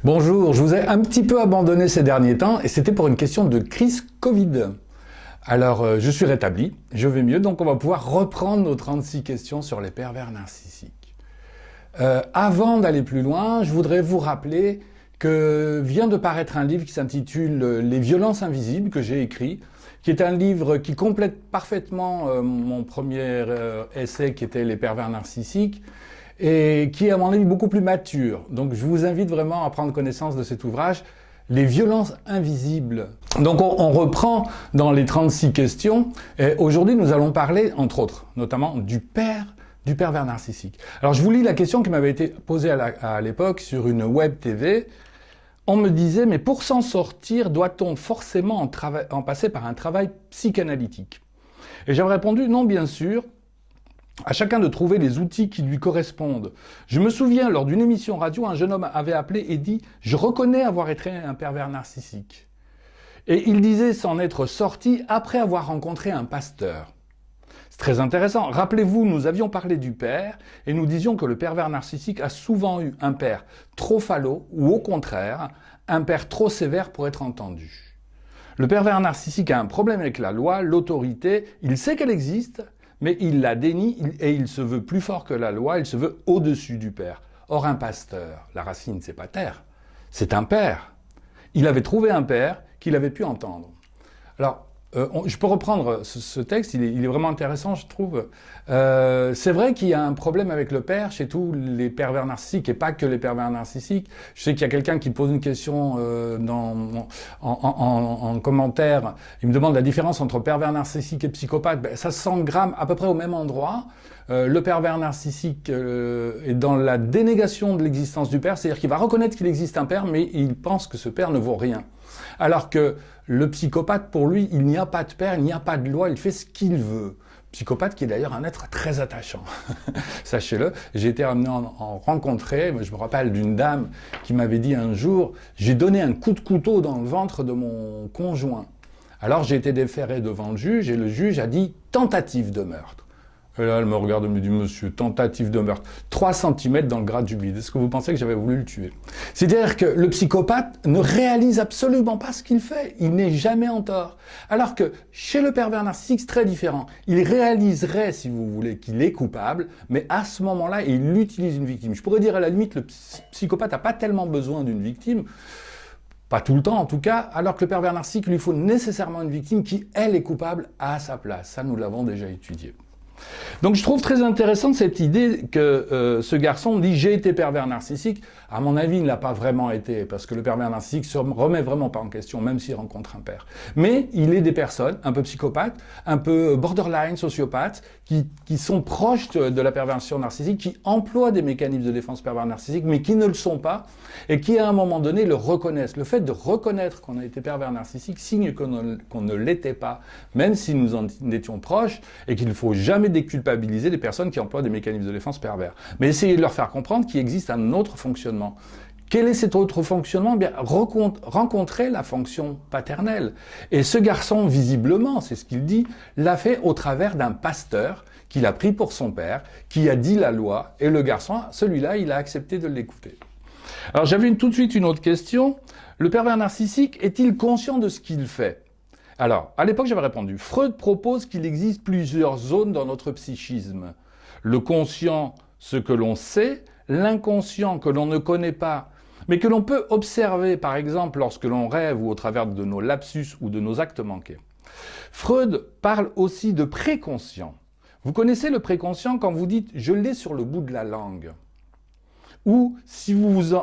Bonjour, je vous ai un petit peu abandonné ces derniers temps et c'était pour une question de crise Covid. Alors, je suis rétabli, je vais mieux, donc on va pouvoir reprendre nos 36 questions sur les pervers narcissiques. Avant d'aller plus loin, je voudrais vous rappeler que vient de paraître un livre qui s'intitule Les violences invisibles, que j'ai écrit, qui est un livre qui complète parfaitement mon premier essai qui était Les pervers narcissiques, et qui est à mon avis beaucoup plus mature. Donc je vous invite vraiment à prendre connaissance de cet ouvrage, Les violences invisibles. Donc on reprend dans les 36 questions, et aujourd'hui nous allons parler, entre autres, notamment du pervers narcissique. Alors je vous lis la question qui m'avait été posée à l'époque sur une web TV. On me disait, mais pour s'en sortir, doit-on forcément en passer par un travail psychanalytique? Et j'avais répondu, non bien sûr, à chacun de trouver les outils qui lui correspondent. Je me souviens, lors d'une émission radio, un jeune homme avait appelé et dit « Je reconnais avoir été un pervers narcissique ». Et il disait s'en être sorti après avoir rencontré un pasteur. C'est très intéressant. Rappelez-vous, nous avions parlé du père et nous disions que le pervers narcissique a souvent eu un père trop falot ou au contraire, un père trop sévère pour être entendu. Le pervers narcissique a un problème avec la loi, l'autorité, il sait qu'elle existe, mais il la dénie et il se veut plus fort que la loi, il se veut au-dessus du père. Or, un pasteur, la racine, c'est pas terre, c'est un père. Il avait trouvé un père qu'il avait pu entendre. Alors, je peux reprendre ce texte, il est vraiment intéressant, je trouve. C'est vrai qu'il y a un problème avec le père chez tous les pervers narcissiques, et pas que les pervers narcissiques. Je sais qu'il y a quelqu'un qui pose une question en commentaire, il me demande la différence entre pervers narcissique et psychopathe. Ben, ça s'engramme à peu près au même endroit. Le pervers narcissique est dans la dénégation de l'existence du père, c'est-à-dire qu'il va reconnaître qu'il existe un père, mais il pense que ce père ne vaut rien. Alors que le psychopathe, pour lui, il n'y a pas de père, il n'y a pas de loi, il fait ce qu'il veut. Psychopathe qui est d'ailleurs un être très attachant. Sachez-le, j'ai été amené à en rencontrer, je me rappelle d'une dame qui m'avait dit un jour « J'ai donné un coup de couteau dans le ventre de mon conjoint ». Alors j'ai été déféré devant le juge et le juge a dit « tentative de meurtre ». Et là, elle me regarde et me dit, monsieur, tentative de meurtre, 3 cm dans le gras du bide. Est-ce que vous pensez que j'avais voulu le tuer? C'est-à-dire que le psychopathe ne réalise absolument pas ce qu'il fait. Il n'est jamais en tort. Alors que chez le pervers narcissique, c'est très différent. Il réaliserait, si vous voulez, qu'il est coupable, mais à ce moment-là, il utilise une victime. Je pourrais dire à la limite, le psychopathe n'a pas tellement besoin d'une victime, pas tout le temps en tout cas, alors que le pervers narcissique, il lui faut nécessairement une victime qui, elle, est coupable à sa place. Ça, nous l'avons déjà étudié. Donc je trouve très intéressante cette idée que ce garçon dit « j'ai été pervers narcissique ». À mon avis, il ne l'a pas vraiment été, parce que le pervers narcissique se remet vraiment pas en question, même s'il rencontre un père. Mais il est des personnes un peu psychopathes, un peu borderline, sociopathes, qui sont proches de la perversion narcissique, qui emploient des mécanismes de défense pervers narcissique, mais qui ne le sont pas, et qui à un moment donné le reconnaissent. Le fait de reconnaître qu'on a été pervers narcissique signe qu'on ne l'était pas, même si nous en étions proches, et qu'il ne faut jamais déculpabiliser les personnes qui emploient des mécanismes de défense pervers. Mais essayez de leur faire comprendre qu'il existe un autre fonctionnement. Quel est cet autre fonctionnement? Bien, rencontrer la fonction paternelle. Et ce garçon, visiblement, c'est ce qu'il dit, l'a fait au travers d'un pasteur qu'il a pris pour son père, qui a dit la loi, et le garçon, celui-là, il a accepté de l'écouter. Alors j'avais tout de suite une autre question. Le pervers narcissique est-il conscient de ce qu'il fait? Alors, à l'époque, j'avais répondu. Freud propose qu'il existe plusieurs zones dans notre psychisme. Le conscient, ce que l'on sait, l'inconscient, que l'on ne connaît pas, mais que l'on peut observer, par exemple, lorsque l'on rêve ou au travers de nos lapsus ou de nos actes manqués. Freud parle aussi de préconscient. Vous connaissez le préconscient quand vous dites « je l'ai sur le bout de la langue ». Ou, si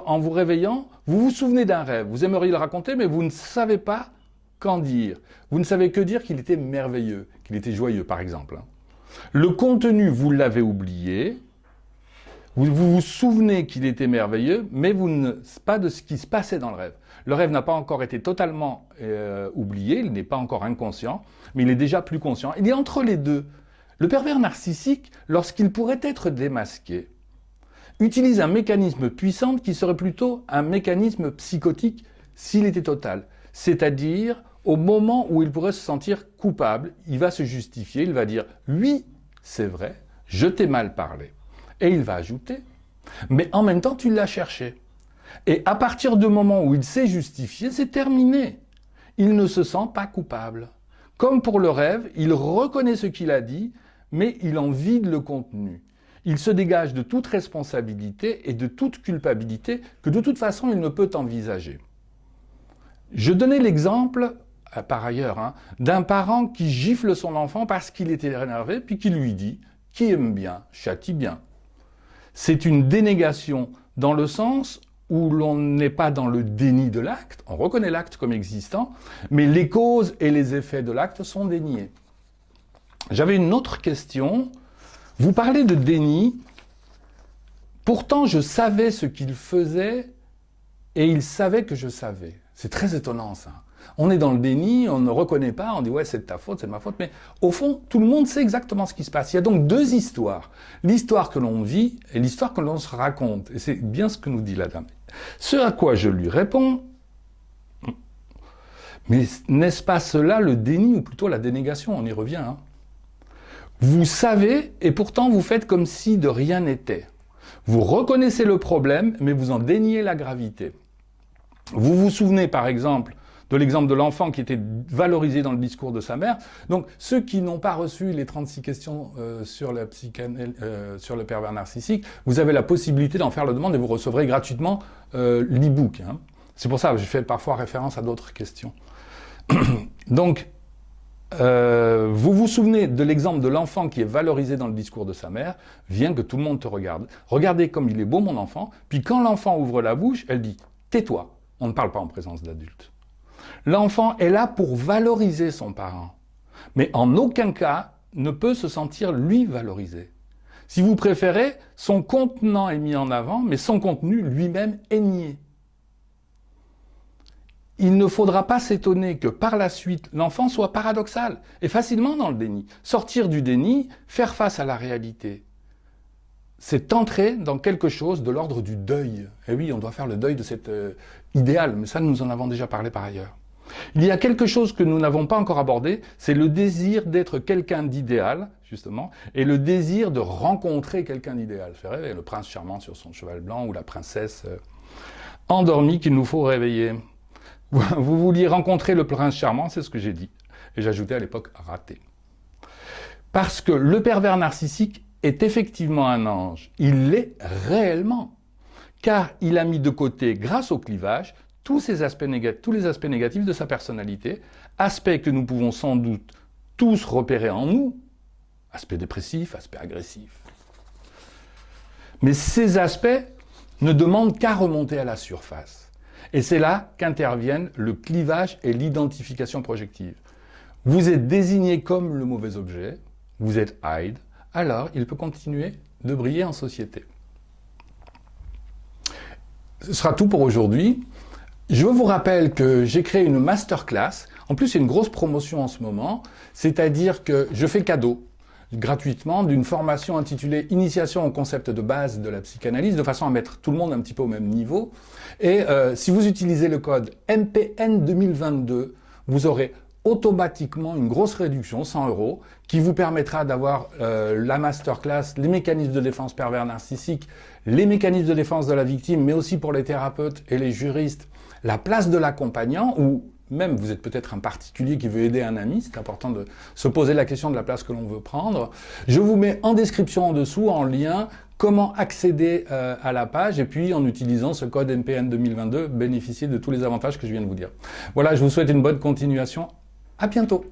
en vous réveillant, vous vous souvenez d'un rêve, vous aimeriez le raconter, mais vous ne savez pas qu'en dire. Vous ne savez que dire qu'il était merveilleux, qu'il était joyeux, par exemple. Le contenu, vous l'avez oublié, vous vous souvenez qu'il était merveilleux, mais vous ne savez pas de ce qui se passait dans le rêve. Le rêve n'a pas encore été totalement oublié, il n'est pas encore inconscient, mais il est déjà plus conscient. Il est entre les deux. Le pervers narcissique, lorsqu'il pourrait être démasqué, utilise un mécanisme puissant qui serait plutôt un mécanisme psychotique s'il était total. C'est-à-dire, au moment où il pourrait se sentir coupable, il va se justifier, il va dire « oui, c'est vrai, je t'ai mal parlé ». Et il va ajouter « mais en même temps, tu l'as cherché ». Et à partir du moment où il s'est justifié, c'est terminé. Il ne se sent pas coupable. Comme pour le rêve, il reconnaît ce qu'il a dit, mais il en vide le contenu. Il se dégage de toute responsabilité et de toute culpabilité que de toute façon il ne peut envisager. Je donnais l'exemple, par ailleurs, d'un parent qui gifle son enfant parce qu'il était énervé, puis qui lui dit « qui aime bien, châtie bien ». C'est une dénégation dans le sens où l'on n'est pas dans le déni de l'acte, on reconnaît l'acte comme existant, mais les causes et les effets de l'acte sont déniés. J'avais une autre question. Vous parlez de déni, pourtant je savais ce qu'il faisait et il savait que je savais. C'est très étonnant ça. On est dans le déni, on ne reconnaît pas, on dit ouais c'est de ta faute, c'est de ma faute, mais au fond tout le monde sait exactement ce qui se passe. Il y a donc deux histoires, l'histoire que l'on vit et l'histoire que l'on se raconte. Et c'est bien ce que nous dit la dame. Ce à quoi je lui réponds, mais n'est-ce pas cela le déni ou plutôt la dénégation? On y revient. Vous savez et pourtant vous faites comme si de rien n'était. Vous reconnaissez le problème mais vous en déniez la gravité. Vous vous souvenez par exemple de l'exemple de l'enfant qui était valorisé dans le discours de sa mère. Donc, ceux qui n'ont pas reçu les 36 questions sur le pervers narcissique, vous avez la possibilité d'en faire la demande et vous recevrez gratuitement l'e-book. C'est pour ça que je fais parfois référence à d'autres questions. Donc, vous vous souvenez de l'exemple de l'enfant qui est valorisé dans le discours de sa mère, vient que tout le monde te regarde. Regardez comme il est beau mon enfant, puis quand l'enfant ouvre la bouche, elle dit « tais-toi ». On ne parle pas en présence d'adultes. L'enfant est là pour valoriser son parent, mais en aucun cas ne peut se sentir lui valorisé. Si vous préférez, son contenant est mis en avant, mais son contenu lui-même est nié. Il ne faudra pas s'étonner que par la suite, l'enfant soit paradoxal et facilement dans le déni. Sortir du déni, faire face à la réalité, c'est entrer dans quelque chose de l'ordre du deuil. Et oui, on doit faire le deuil de cet idéal, mais ça nous en avons déjà parlé par ailleurs. Il y a quelque chose que nous n'avons pas encore abordé, c'est le désir d'être quelqu'un d'idéal, justement, et le désir de rencontrer quelqu'un d'idéal. Fait rêver le prince charmant sur son cheval blanc ou la princesse endormie qu'il nous faut réveiller. Vous vouliez rencontrer le prince charmant, c'est ce que j'ai dit. Et j'ajoutais à l'époque raté. Parce que le pervers narcissique est effectivement un ange. Il l'est réellement. Car il a mis de côté, grâce au clivage, tous les aspects négatifs de sa personnalité, aspects que nous pouvons sans doute tous repérer en nous, aspects dépressifs, aspects agressifs. Mais ces aspects ne demandent qu'à remonter à la surface. Et c'est là qu'interviennent le clivage et l'identification projective. Vous êtes désigné comme le mauvais objet, vous êtes Hyde, alors il peut continuer de briller en société. Ce sera tout pour aujourd'hui. Je vous rappelle que j'ai créé une masterclass. En plus, c'est une grosse promotion en ce moment. C'est-à-dire que je fais cadeau gratuitement d'une formation intitulée « Initiation au concept de base de la psychanalyse » de façon à mettre tout le monde un petit peu au même niveau. Et si vous utilisez le code MPN 2022, vous aurez automatiquement une grosse réduction, 100 €, qui vous permettra d'avoir la masterclass, les mécanismes de défense pervers narcissique, les mécanismes de défense de la victime, mais aussi pour les thérapeutes et les juristes, la place de l'accompagnant, ou même vous êtes peut-être un particulier qui veut aider un ami, c'est important de se poser la question de la place que l'on veut prendre. Je vous mets en description en dessous, en lien, comment accéder à la page, et puis en utilisant ce code MPN 2022, bénéficier de tous les avantages que je viens de vous dire. Voilà, je vous souhaite une bonne continuation. À bientôt.